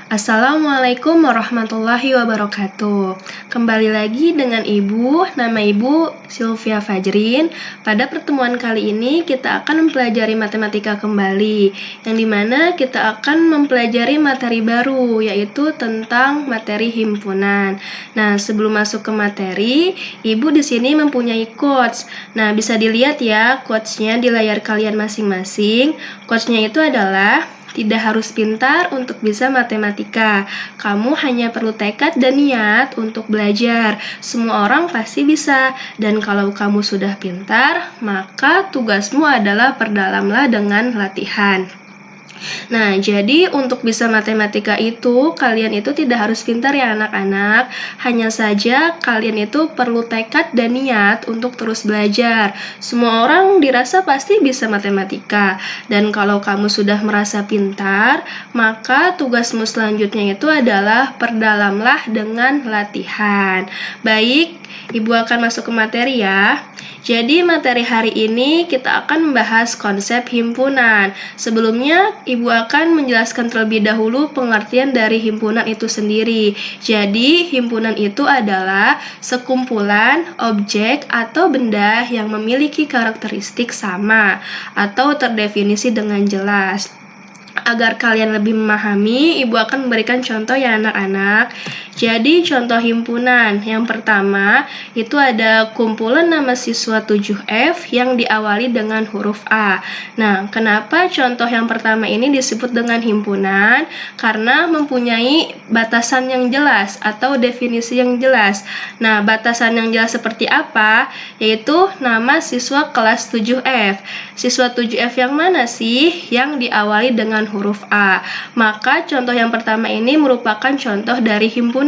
Assalamualaikum warahmatullahi wabarakatuh. Kembali lagi dengan Ibu, nama Ibu Sylvia Fajrin. Pada pertemuan kali ini kita akan mempelajari matematika kembali, yang dimana kita akan mempelajari materi baru, yaitu tentang materi himpunan. Nah, sebelum masuk ke materi, Ibu di sini mempunyai quotes. Nah, bisa dilihat ya quotes-nya di layar kalian masing-masing. Quotes-nya itu adalah: tidak harus pintar untuk bisa matematika. Kamu hanya perlu tekad dan niat untuk belajar. Semua orang pasti bisa. Dan kalau kamu sudah pintar, maka tugasmu adalah perdalamlah dengan latihan. Nah, jadi untuk bisa matematika itu, kalian itu tidak harus pintar ya anak-anak. Hanya saja kalian itu perlu tekad dan niat untuk terus belajar. Semua orang dirasa pasti bisa matematika. Dan kalau kamu sudah merasa pintar, maka tugasmu selanjutnya itu adalah perdalamlah dengan latihan. Baik, Ibu akan masuk ke materi ya. Jadi materi hari ini kita akan membahas konsep himpunan. Sebelumnya, Ibu akan menjelaskan terlebih dahulu pengertian dari himpunan itu sendiri. Jadi, himpunan itu adalah sekumpulan objek atau benda yang memiliki karakteristik sama atau terdefinisi dengan jelas. Agar kalian lebih memahami, Ibu akan memberikan contoh ya anak-anak. Jadi contoh himpunan yang pertama itu ada kumpulan nama siswa 7F yang diawali dengan huruf A. Nah, kenapa contoh yang pertama ini disebut dengan himpunan? Karena mempunyai batasan yang jelas atau definisi yang jelas. Nah, batasan yang jelas seperti apa? Yaitu nama siswa kelas 7F. Siswa 7F yang mana sih yang diawali dengan huruf A? Maka contoh yang pertama ini merupakan contoh dari himpunan.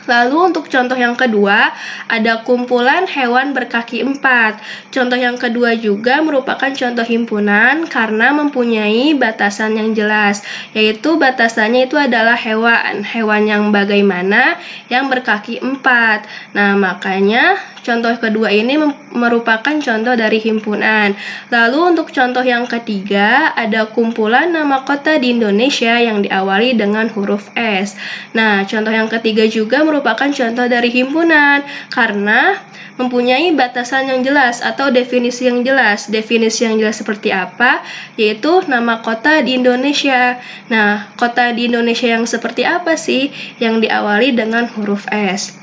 Lalu untuk contoh yang kedua, ada kumpulan hewan berkaki 4. Contoh yang kedua juga merupakan contoh himpunan karena mempunyai batasan yang jelas, yaitu batasannya itu adalah hewan. Hewan yang bagaimana? Yang berkaki 4. Nah, makanya contoh kedua ini merupakan contoh dari himpunan. Lalu untuk contoh yang ketiga, ada kumpulan nama kota di Indonesia yang diawali dengan huruf S. Nah, contoh yang ketiga juga merupakan contoh dari himpunan karena mempunyai batasan yang jelas atau definisi yang jelas. Definisi yang jelas seperti apa? Yaitu nama kota di Indonesia. Nah, kota di Indonesia yang seperti apa sih yang diawali dengan huruf S?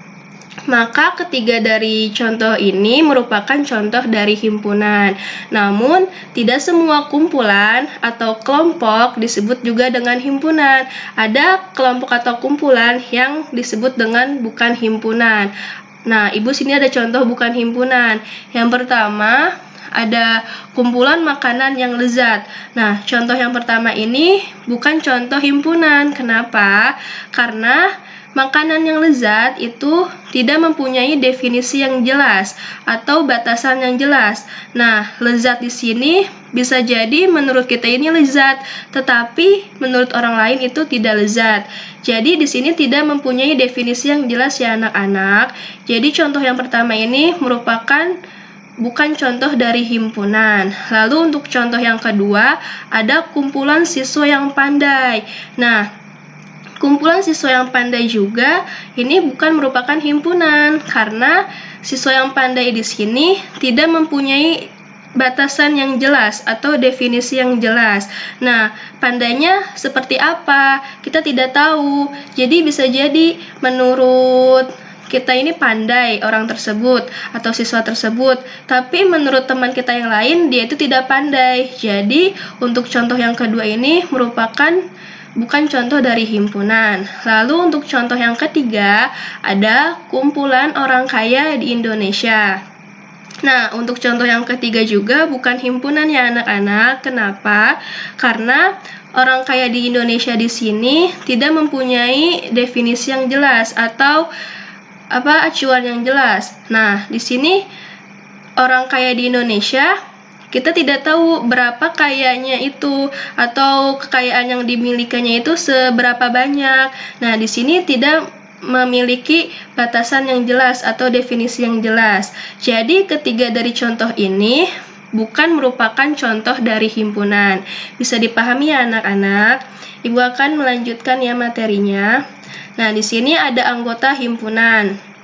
Maka ketiga dari contoh ini merupakan contoh dari himpunan. Namun, tidak semua kumpulan atau kelompok disebut juga dengan himpunan. Ada kelompok atau kumpulan yang disebut dengan bukan himpunan. Nah, Ibu sini ada contoh bukan himpunan. Yang pertama, ada kumpulan makanan yang lezat. Nah, contoh yang pertama ini bukan contoh himpunan. Kenapa? Karena makanan yang lezat itu tidak mempunyai definisi yang jelas atau batasan yang jelas. Nah, lezat di sini bisa jadi menurut kita ini lezat, tetapi menurut orang lain itu tidak lezat. Jadi di sini tidak mempunyai definisi yang jelas ya anak-anak. Jadi contoh yang pertama ini merupakan bukan contoh dari himpunan. Lalu untuk contoh yang kedua, ada kumpulan siswa yang pandai. Nah, kumpulan siswa yang pandai juga ini bukan merupakan himpunan karena siswa yang pandai di sini tidak mempunyai batasan yang jelas atau definisi yang jelas. Nah, pandainya seperti apa? Kita tidak tahu. Jadi bisa jadi menurut kita ini pandai orang tersebut atau siswa tersebut, tapi menurut teman kita yang lain dia itu tidak pandai. Jadi untuk contoh yang kedua ini merupakan bukan contoh dari himpunan. Lalu untuk contoh yang ketiga, ada kumpulan orang kaya di Indonesia. Nah, untuk contoh yang ketiga juga bukan himpunan ya anak-anak. Kenapa? Karena orang kaya di Indonesia di sini tidak mempunyai definisi yang jelas atau acuan yang jelas. Nah, di sini orang kaya di Indonesia kita tidak tahu berapa kayanya itu atau kekayaan yang dimilikinya itu seberapa banyak. Nah, di sini tidak memiliki batasan yang jelas atau definisi yang jelas. Jadi, ketiga dari contoh ini bukan merupakan contoh dari himpunan. Bisa dipahami ya anak-anak? Ibu akan melanjutkan ya materinya. Nah, di sini ada anggota himpunan.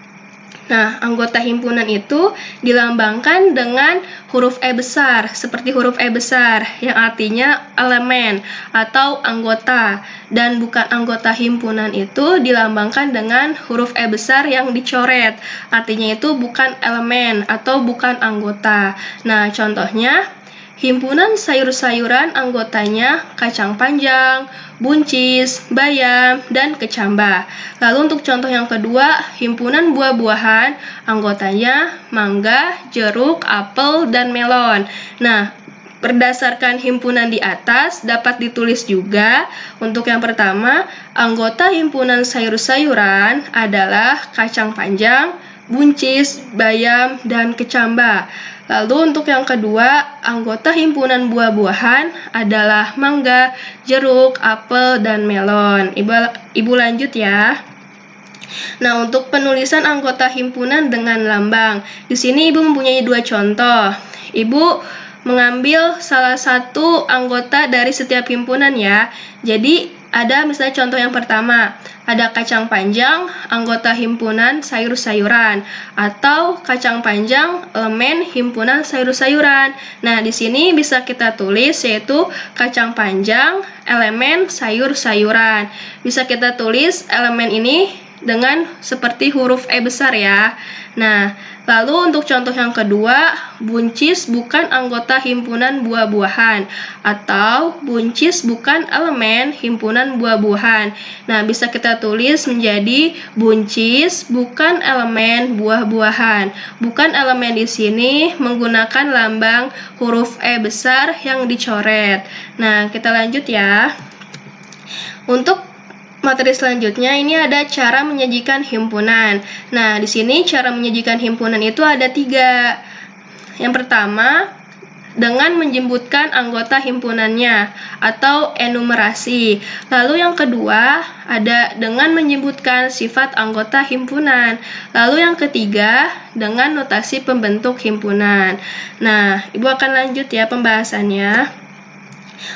Nah, anggota himpunan itu dilambangkan dengan huruf E besar, seperti huruf E besar, yang artinya elemen atau anggota. Dan bukan anggota himpunan itu dilambangkan dengan huruf E besar yang dicoret, artinya itu bukan elemen atau bukan anggota. Nah, contohnya, himpunan sayur-sayuran anggotanya kacang panjang, buncis, bayam, dan kecambah. Lalu untuk contoh yang kedua, himpunan buah-buahan anggotanya mangga, jeruk, apel, dan melon. Nah, berdasarkan himpunan di atas dapat ditulis juga. Untuk yang pertama, anggota himpunan sayur-sayuran adalah kacang panjang, buncis, bayam, dan kecambah. Lalu untuk yang kedua, anggota himpunan buah-buahan adalah mangga, jeruk, apel, dan melon. Ibu lanjut ya. Nah, untuk penulisan anggota himpunan dengan lambang, di sini Ibu mempunyai 2 contoh. Ibu mengambil salah satu anggota dari setiap himpunan ya. Jadi, ada misalnya contoh yang pertama, ada kacang panjang, anggota himpunan sayur-sayuran, atau kacang panjang, elemen himpunan sayur-sayuran. Nah, di sini bisa kita tulis yaitu kacang panjang, elemen sayur-sayuran. Bisa kita tulis elemen ini dengan seperti huruf E besar ya. Nah, lalu untuk contoh yang kedua, buncis bukan anggota himpunan buah-buahan atau buncis bukan elemen himpunan buah-buahan. Nah, bisa kita tulis menjadi buncis bukan elemen buah-buahan. Bukan elemen di sini menggunakan lambang huruf E besar yang dicoret. Nah, kita lanjut ya. Untuk materi selanjutnya ini ada cara menyajikan himpunan. Nah, di sini cara menyajikan himpunan itu ada 3. Yang pertama, dengan menyebutkan anggota himpunannya atau enumerasi. Lalu yang kedua, ada dengan menyebutkan sifat anggota himpunan. Lalu yang ketiga, dengan notasi pembentuk himpunan. Nah, Ibu akan lanjut ya pembahasannya.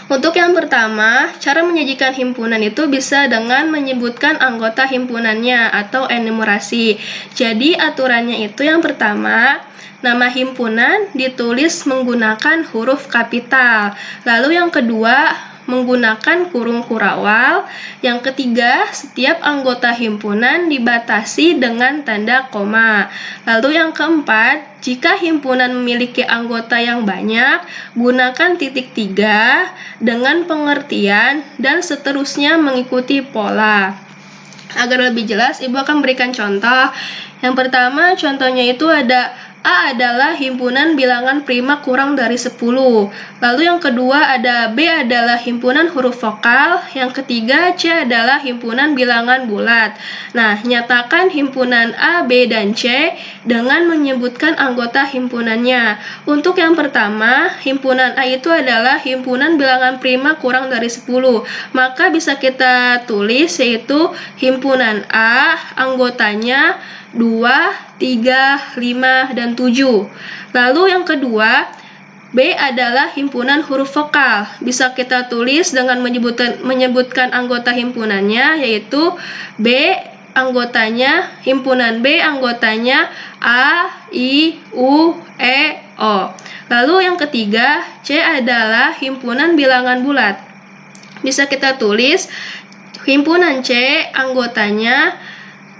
Untuk yang pertama, cara menyajikan himpunan itu bisa dengan menyebutkan anggota himpunannya atau enumerasi. Jadi aturannya itu yang pertama, nama himpunan ditulis menggunakan huruf kapital. Lalu yang kedua, menggunakan kurung kurawal. Yang ketiga, setiap anggota himpunan dibatasi dengan tanda koma. Lalu yang keempat, jika himpunan memiliki anggota yang banyak, gunakan titik 3 dengan pengertian dan seterusnya mengikuti pola. Agar lebih jelas, Ibu akan berikan contoh. Yang pertama, contohnya itu ada A adalah himpunan bilangan prima kurang dari 10. Lalu yang kedua ada B adalah himpunan huruf vokal. Yang ketiga C adalah himpunan bilangan bulat. Nah, nyatakan himpunan A, B, dan C dengan menyebutkan anggota himpunannya. Untuk yang pertama, himpunan A itu adalah himpunan bilangan prima kurang dari 10. Maka bisa kita tulis yaitu himpunan A, anggotanya 2, 3, 5, dan 7. Lalu yang kedua, B adalah himpunan huruf vokal. Bisa kita tulis dengan menyebutkan anggota himpunannya, yaitu B anggotanya, himpunan B anggotanya A, I, U, E, O. Lalu yang ketiga, C adalah himpunan bilangan bulat. Bisa kita tulis himpunan C anggotanya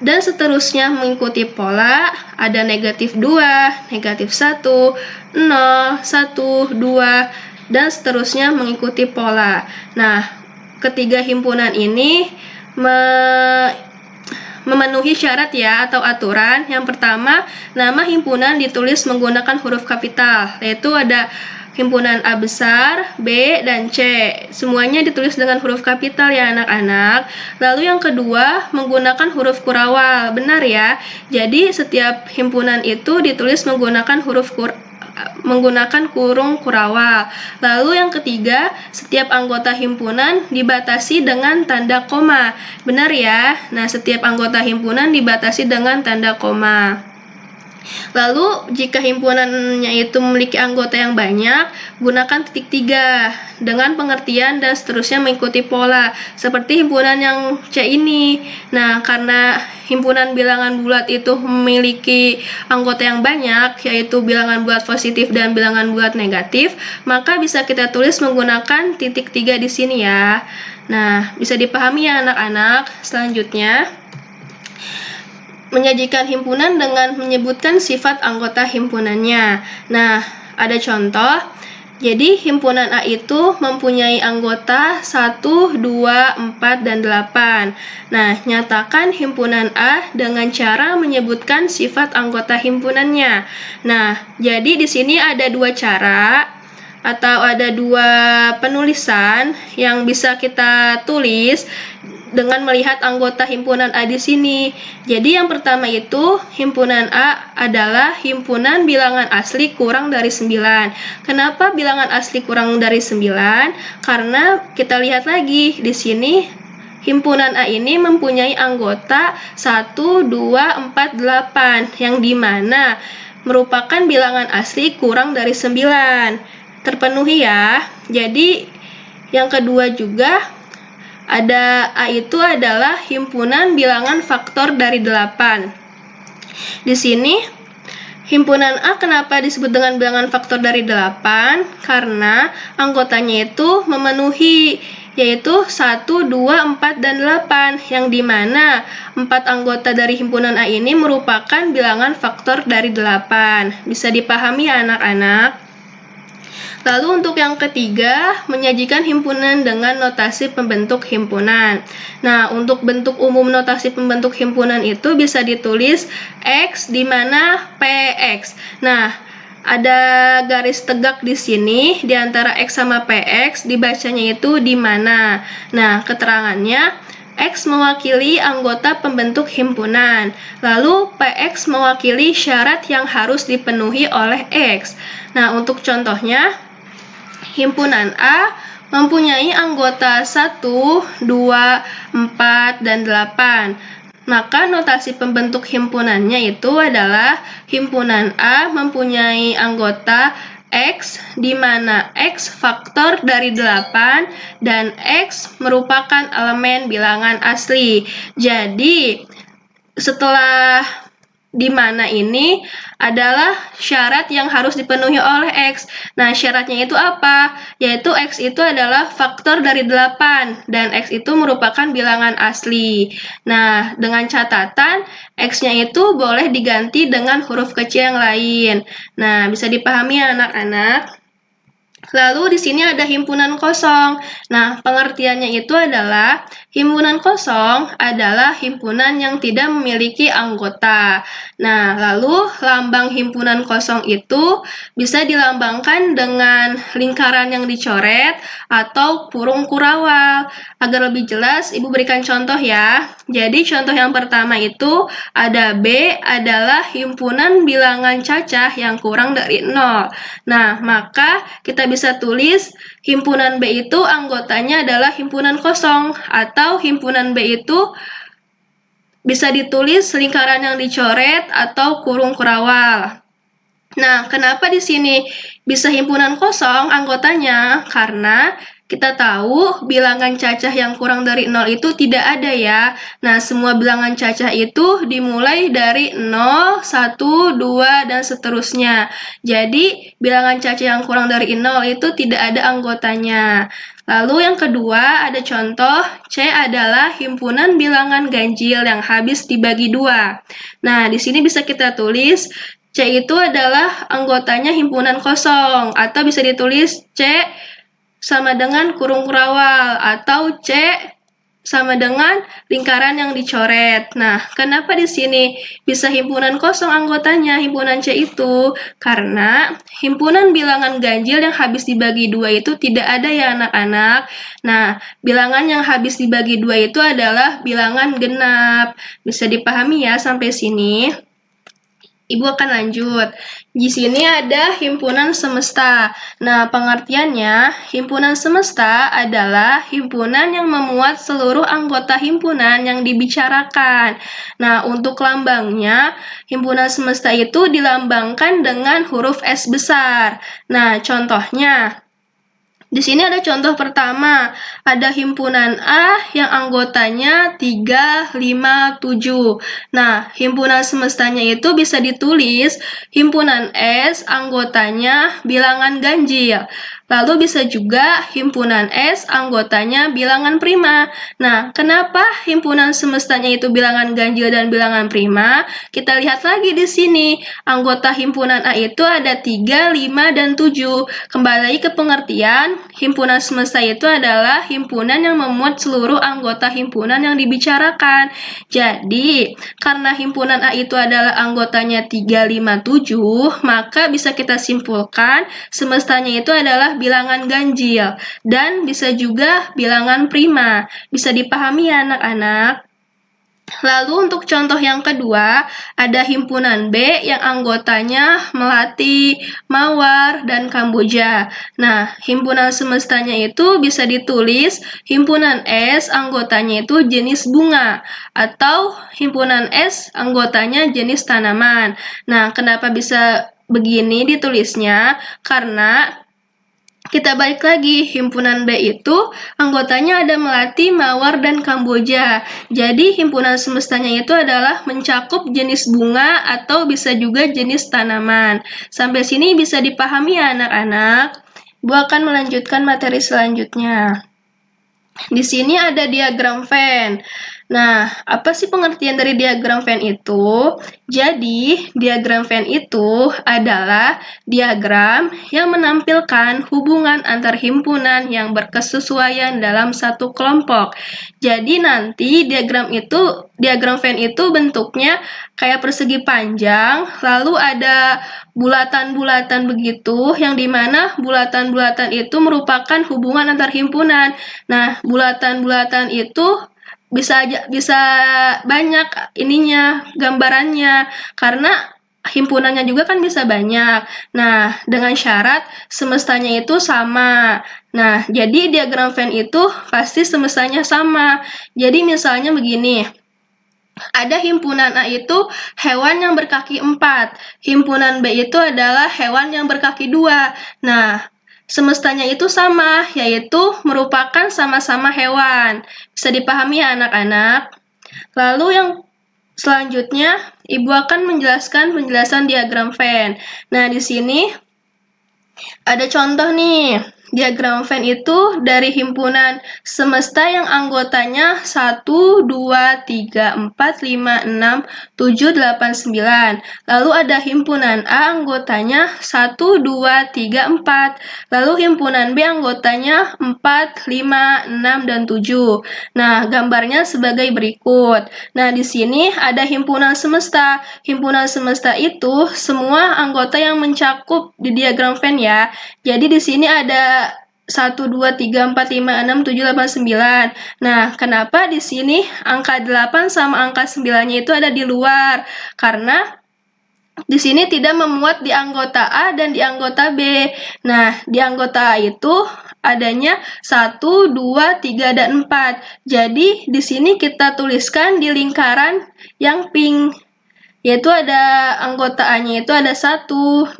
dan seterusnya mengikuti pola, ada negatif 2, negatif 1, 0, 1, 2, dan seterusnya mengikuti pola. Nah, ketiga himpunan ini memenuhi syarat ya atau aturan. Yang pertama, nama himpunan ditulis menggunakan huruf kapital, yaitu ada himpunan A besar, B, dan C. Semuanya ditulis dengan huruf kapital ya anak-anak. Lalu yang kedua, menggunakan huruf kurawal. Benar ya. Jadi setiap himpunan itu ditulis menggunakan menggunakan kurung kurawal. Lalu yang ketiga, setiap anggota himpunan dibatasi dengan tanda koma. Benar ya. Nah, setiap anggota himpunan dibatasi dengan tanda koma. Lalu, jika himpunannya itu memiliki anggota yang banyak, gunakan titik 3 dengan pengertian dan seterusnya mengikuti pola, seperti himpunan yang C ini. Nah, karena himpunan bilangan bulat itu memiliki anggota yang banyak, yaitu bilangan bulat positif dan bilangan bulat negatif, maka bisa kita tulis menggunakan titik 3 di sini ya. Nah, bisa dipahami ya anak-anak. Selanjutnya, menyajikan himpunan dengan menyebutkan sifat anggota himpunannya. Nah, ada contoh. Jadi, himpunan A itu mempunyai anggota 1, 2, 4, dan 8. Nah, nyatakan himpunan A dengan cara menyebutkan sifat anggota himpunannya. Nah, jadi di sini ada dua cara atau ada dua penulisan yang bisa kita tulis dengan melihat anggota himpunan A di sini. Jadi yang pertama itu, himpunan A adalah himpunan bilangan asli kurang dari 9. Kenapa bilangan asli kurang dari 9? Karena kita lihat lagi di sini himpunan A ini mempunyai anggota 1, 2, 4, 8 yang dimana merupakan bilangan asli kurang dari 9. Terpenuhi ya. Jadi yang kedua juga ada A itu adalah himpunan bilangan faktor dari 8. Di sini himpunan A kenapa disebut dengan bilangan faktor dari 8? Karena anggotanya itu memenuhi, yaitu 1, 2, 4, dan 8, yang dimana 4 anggota dari himpunan A ini merupakan bilangan faktor dari 8. Bisa dipahami ya anak-anak? Lalu untuk yang ketiga, menyajikan himpunan dengan notasi pembentuk himpunan. Nah, untuk bentuk umum notasi pembentuk himpunan itu bisa ditulis X di mana PX. Nah, ada garis tegak di sini di antara X sama PX, dibacanya itu di mana. Nah, keterangannya X mewakili anggota pembentuk himpunan, lalu PX mewakili syarat yang harus dipenuhi oleh X. Nah, untuk contohnya, himpunan A mempunyai anggota 1, 2, 4, dan 8. Maka notasi pembentuk himpunannya itu adalah himpunan A mempunyai anggota X, di mana X faktor dari 8 dan X merupakan elemen bilangan asli. Jadi, setelah di mana ini adalah syarat yang harus dipenuhi oleh X. Nah, syaratnya itu apa? Yaitu X itu adalah faktor dari 8, dan X itu merupakan bilangan asli. Nah, dengan catatan, X-nya itu boleh diganti dengan huruf kecil yang lain. Nah, bisa dipahami ya anak-anak? Lalu di sini ada himpunan kosong. Nah, pengertiannya itu adalah himpunan kosong adalah himpunan yang tidak memiliki anggota. Nah, lalu lambang himpunan kosong itu bisa dilambangkan dengan lingkaran yang dicoret atau kurung kurawal. Agar lebih jelas, Ibu berikan contoh ya. Jadi contoh yang pertama itu ada B adalah himpunan bilangan cacah yang kurang dari 0. Nah, maka kita bisa tulis himpunan B itu anggotanya adalah himpunan kosong, atau himpunan B itu bisa ditulis lingkaran yang dicoret atau kurung kurawal. Nah, kenapa di sini bisa himpunan kosong anggotanya? Karena kita tahu bilangan cacah yang kurang dari 0 itu tidak ada ya. Nah, semua bilangan cacah itu dimulai dari 0, 1, 2, dan seterusnya. Jadi, bilangan cacah yang kurang dari 0 itu tidak ada anggotanya. Lalu yang kedua, ada contoh C adalah himpunan bilangan ganjil yang habis dibagi 2. Nah, di sini bisa kita tulis C itu adalah anggotanya himpunan kosong, atau bisa ditulis C sama dengan kurung kurawal, atau C sama dengan lingkaran yang dicoret. Nah, kenapa di sini bisa himpunan kosong anggotanya, himpunan C itu? Karena himpunan bilangan ganjil yang habis dibagi 2 itu tidak ada ya anak-anak. Nah, bilangan yang habis dibagi 2 itu adalah bilangan genap. Bisa dipahami ya sampai sini? Ibu akan lanjut. Di sini ada himpunan semesta. Nah, pengertiannya, himpunan semesta adalah himpunan yang memuat seluruh anggota himpunan yang dibicarakan. Nah, untuk lambangnya, himpunan semesta itu dilambangkan dengan huruf S besar. Nah, contohnya, di sini ada contoh pertama, ada himpunan A yang anggotanya 3, 5, 7. Nah, himpunan semestanya itu bisa ditulis himpunan S anggotanya bilangan ganjil. Lalu bisa juga himpunan S anggotanya bilangan prima. Nah, kenapa himpunan semestanya itu bilangan ganjil dan bilangan prima? Kita lihat lagi di sini. Anggota himpunan A itu ada 3, 5, dan 7. Kembali ke pengertian, himpunan semesta itu adalah himpunan yang memuat seluruh anggota himpunan yang dibicarakan. Jadi, karena himpunan A itu adalah anggotanya 3, 5, 7, maka bisa kita simpulkan semestanya itu adalah bilangan ganjil dan bisa juga bilangan prima. Bisa dipahami ya anak-anak? Lalu untuk contoh yang kedua, ada himpunan B yang anggotanya Melati, Mawar, dan Kamboja. Nah, himpunan semestanya itu bisa ditulis himpunan S anggotanya itu jenis bunga, atau himpunan S anggotanya jenis tanaman. Nah, kenapa bisa begini ditulisnya? Karena kita balik lagi, himpunan B itu anggotanya ada Melati, Mawar, dan Kamboja. Jadi himpunan semestanya itu adalah mencakup jenis bunga atau bisa juga jenis tanaman. Sampai sini bisa dipahami ya anak-anak? Bu akan melanjutkan materi selanjutnya. Di sini ada diagram Venn. Nah, apa sih pengertian dari diagram Venn itu? Jadi, diagram Venn itu adalah diagram yang menampilkan hubungan antar himpunan yang berkesesuaian dalam satu kelompok. Jadi nanti diagram Venn itu bentuknya kayak persegi panjang, lalu ada bulatan-bulatan begitu, yang dimana bulatan-bulatan itu merupakan hubungan antar himpunan. Nah, bulatan-bulatan itu bisa banyak ininya, gambarannya, karena himpunannya juga kan bisa banyak. Nah, dengan syarat semestanya itu sama. Nah, jadi diagram Venn itu pasti semestanya sama. Jadi misalnya begini, ada himpunan A itu hewan yang berkaki 4, himpunan B itu adalah hewan yang berkaki 2. Nah, semestanya itu sama, yaitu merupakan sama-sama hewan. Bisa dipahami ya anak-anak? Lalu yang selanjutnya, Ibu akan menjelaskan penjelasan diagram Venn. Nah, di sini ada contoh nih, diagram Venn itu dari himpunan semesta yang anggotanya 1, 2, 3, 4, 5, 6, 7, 8, 9. Lalu ada himpunan A anggotanya 1, 2, 3, 4. Lalu himpunan B anggotanya 4, 5, 6, dan 7. Nah, gambarnya sebagai berikut. Nah, di sini ada himpunan semesta. Himpunan semesta itu semua anggota yang mencakup di diagram Venn ya. Jadi di sini ada 1, 2, 3, 4, 5, 6, 7, 8, 9. Nah, kenapa di sini angka 8 sama angka 9-nya itu ada di luar? Karena di sini tidak memuat di anggota A dan di anggota B. Nah, di anggota A itu adanya 1, 2, 3, dan 4. Jadi, di sini kita tuliskan di lingkaran yang pink, yaitu ada anggota A-nya itu ada 1,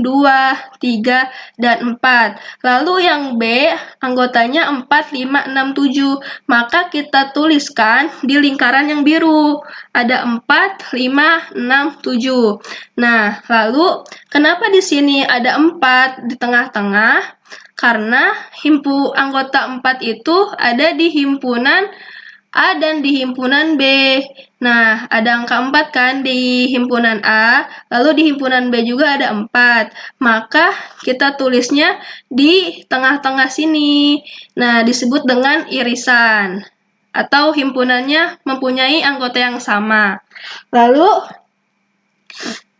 2, 3, dan 4. Lalu yang B, anggotanya 4, 5, 6, 7. Maka kita tuliskan di lingkaran yang biru. Ada 4, 5, 6, 7. Nah, lalu kenapa di sini ada 4 di tengah-tengah? Karena anggota 4 itu ada di himpunan A dan di himpunan B. Nah, ada angka 4 kan di himpunan A, lalu di himpunan B juga ada 4. Maka kita tulisnya di tengah-tengah sini. Nah, disebut dengan irisan. Atau himpunannya mempunyai anggota yang sama. Lalu,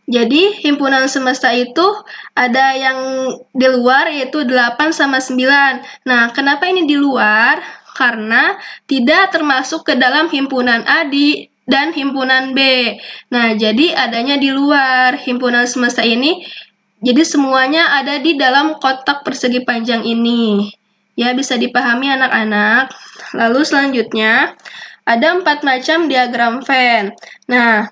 jadi himpunan semesta itu ada yang di luar yaitu 8 sama 9. Nah, kenapa ini di luar? Karena tidak termasuk ke dalam himpunan A di dan himpunan B. Nah, jadi adanya di luar himpunan semesta ini, jadi semuanya ada di dalam kotak persegi panjang ini. Ya, bisa dipahami anak-anak. Lalu selanjutnya, ada 4 macam diagram Venn. Nah,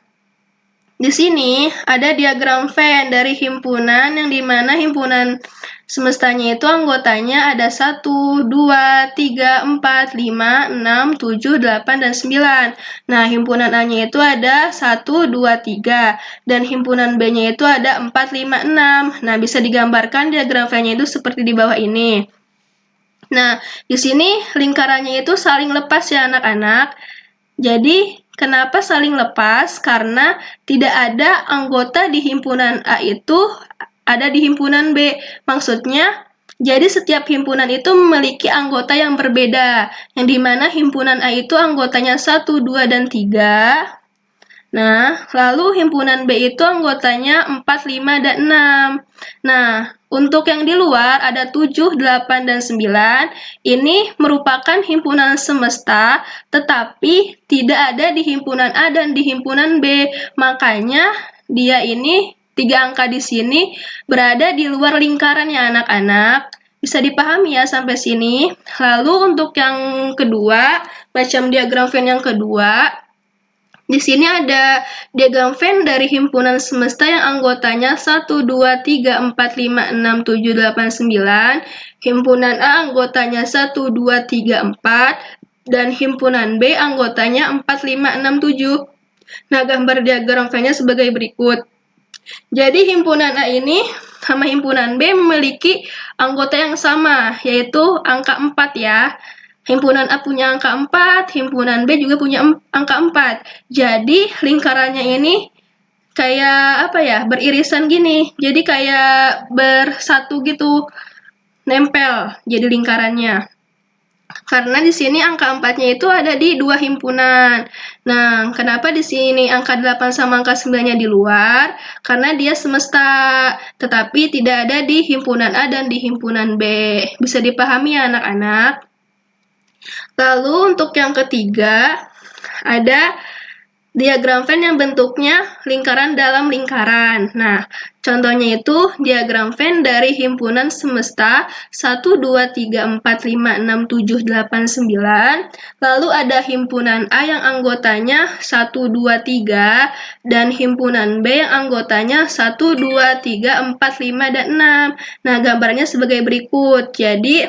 di sini ada diagram Venn dari himpunan yang dimana himpunan semestanya itu anggotanya ada 1, 2, 3, 4, 5, 6, 7, 8, dan 9. Nah, himpunan A-nya itu ada 1, 2, 3. Dan himpunan B-nya itu ada 4, 5, 6. Nah, bisa digambarkan diagram Venn-nya itu seperti di bawah ini. Nah, di sini lingkarannya itu saling lepas ya anak-anak. Jadi, kenapa saling lepas? Karena tidak ada anggota di himpunan A itu ada di himpunan B. Maksudnya, jadi setiap himpunan itu memiliki anggota yang berbeda, yang dimana himpunan A itu anggotanya 1, 2, dan 3. Nah, lalu himpunan B itu anggotanya 4, 5, dan 6. Nah, untuk yang di luar ada 7, 8, dan 9. Ini merupakan himpunan semesta, tetapi tidak ada di himpunan A dan di himpunan B. Makanya dia ini 3 angka di sini berada di luar lingkaran ya anak-anak. Bisa dipahami ya sampai sini. Lalu untuk yang kedua, macam diagram Venn yang kedua, di sini ada diagram Venn dari himpunan semesta yang anggotanya 1, 2, 3, 4, 5, 6, 7, 8, 9. Himpunan A anggotanya 1, 2, 3, 4. Dan himpunan B anggotanya 4, 5, 6, 7. Nah, gambar diagram Venn-nya sebagai berikut. Jadi himpunan A ini sama himpunan B memiliki anggota yang sama, yaitu angka 4 ya. Himpunan A punya angka 4, himpunan B juga punya angka 4. Jadi lingkarannya ini kayak apa ya, beririsan gini. Jadi kayak bersatu gitu, nempel jadi lingkarannya. Karena di sini angka 4-nya itu ada di 2 himpunan. Nah, kenapa di sini angka 8 sama angka 9-nya di luar? Karena dia semesta, tetapi tidak ada di himpunan A dan di himpunan B. Bisa dipahami ya anak-anak? Lalu untuk yang ketiga, ada diagram Venn yang bentuknya lingkaran dalam lingkaran. Nah, contohnya itu diagram Venn dari himpunan semesta 1, 2, 3, 4, 5, 6, 7, 8, 9. Lalu ada himpunan A yang anggotanya 1, 2, 3. Dan himpunan B yang anggotanya 1, 2, 3, 4, 5, dan 6. Nah, gambarnya sebagai berikut. Jadi,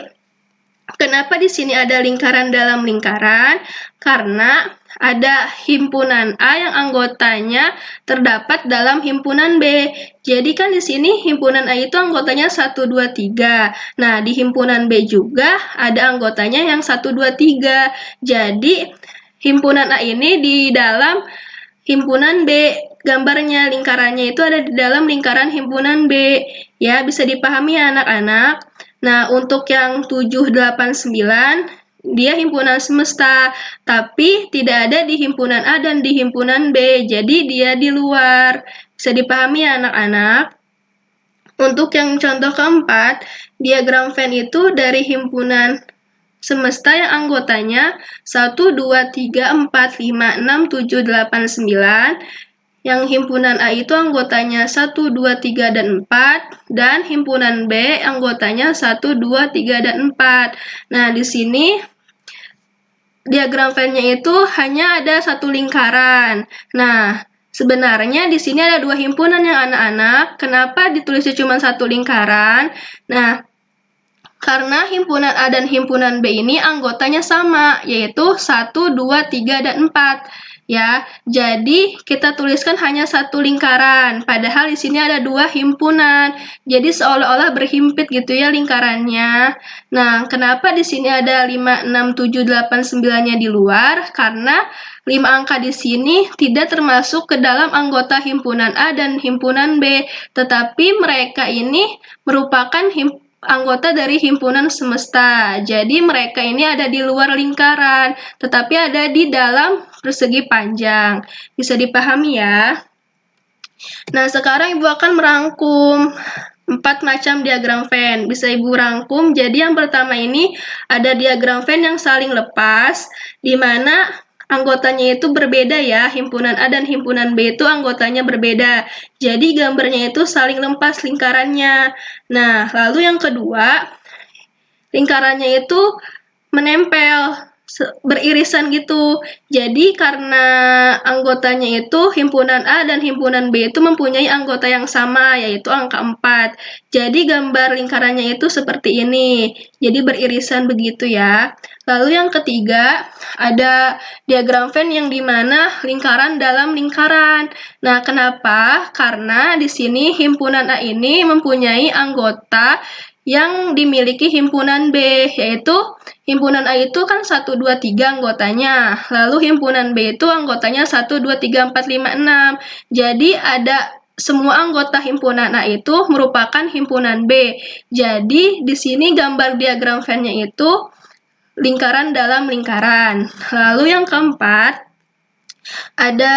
kenapa di sini ada lingkaran dalam lingkaran? Karena ada himpunan A yang anggotanya terdapat dalam himpunan B. Jadi kan di sini himpunan A itu anggotanya 1, 2, 3. Nah, di himpunan B juga ada anggotanya yang 1, 2, 3. Jadi himpunan A ini di dalam himpunan B. Gambarnya lingkarannya itu ada di dalam lingkaran himpunan B. Ya, bisa dipahami ya anak-anak. Nah, untuk yang 7, 8, 9 dia himpunan semesta, tapi tidak ada di himpunan A dan di himpunan B, jadi dia di luar. Bisa dipahami ya anak-anak? Untuk yang contoh keempat, diagram Venn itu dari himpunan semesta yang anggotanya 1, 2, 3, 4, 5, 6, 7, 8, 9. Yang himpunan A itu anggotanya 1, 2, 3, dan 4. Dan himpunan B anggotanya 1, 2, 3, dan 4. Nah, di sini diagram Venn-nya itu hanya ada satu lingkaran. Nah, sebenarnya di sini ada 2 himpunan yang anak-anak. Kenapa ditulisnya cuma satu lingkaran? Nah, karena himpunan A dan himpunan B ini anggotanya sama, yaitu 1, 2, 3, dan 4. Ya, jadi kita tuliskan hanya satu lingkaran, padahal di sini ada 2 himpunan. Jadi seolah-olah berhimpit gitu ya lingkarannya. Nah, kenapa di sini ada 5, 6, 7, 8, 9-nya di luar? Karena 5 angka di sini tidak termasuk ke dalam anggota himpunan A dan himpunan B, tetapi mereka ini merupakan anggota dari himpunan semesta. Jadi mereka ini ada di luar lingkaran, tetapi ada di dalam persegi panjang. Bisa dipahami ya? Nah, sekarang Ibu akan merangkum 4 macam diagram Venn. Bisa Ibu rangkum. Jadi yang pertama ini ada diagram Venn yang saling lepas, di mana anggotanya itu berbeda ya, himpunan A dan himpunan B itu anggotanya berbeda. Jadi gambarnya itu saling lepas lingkarannya. Nah, lalu yang kedua, lingkarannya itu menempel, beririsan gitu. Jadi karena anggotanya itu himpunan A dan himpunan B itu mempunyai anggota yang sama, yaitu angka 4. Jadi gambar lingkarannya itu seperti ini. Jadi beririsan begitu ya. Lalu yang ketiga, ada diagram Venn yang dimana lingkaran dalam lingkaran. Nah, kenapa? Karena di sini himpunan A ini mempunyai anggota yang dimiliki himpunan B, yaitu himpunan A itu kan 1, 2, 3 anggotanya, lalu himpunan B itu anggotanya 1, 2, 3, 4, 5, 6. Jadi ada semua anggota himpunan A itu merupakan himpunan B. Jadi di sini gambar diagram Venn-nya itu lingkaran dalam lingkaran. Lalu yang keempat, ada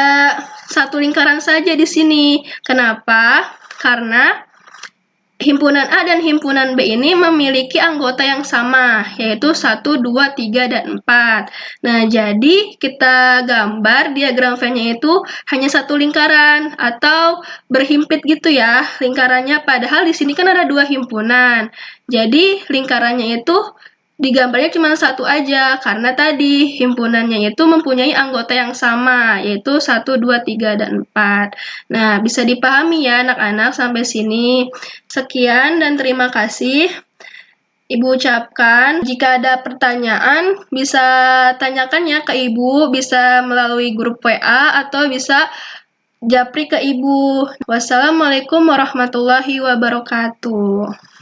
satu lingkaran saja di sini. Kenapa? Karena himpunan A dan himpunan B ini memiliki anggota yang sama, yaitu 1, 2, 3, dan 4. Nah, jadi kita gambar diagram Venn-nya itu hanya satu lingkaran atau berhimpit gitu ya lingkarannya, padahal di sini kan ada dua himpunan. Jadi lingkarannya itu digambarnya cuma satu aja, karena tadi himpunannya itu mempunyai anggota yang sama, yaitu 1, 2, 3, dan 4. Nah, bisa dipahami ya anak-anak sampai sini. Sekian dan terima kasih. Ibu ucapkan, jika ada pertanyaan bisa tanyakan ya ke Ibu, bisa melalui grup WA atau bisa japri ke Ibu. Wassalamualaikum warahmatullahi wabarakatuh.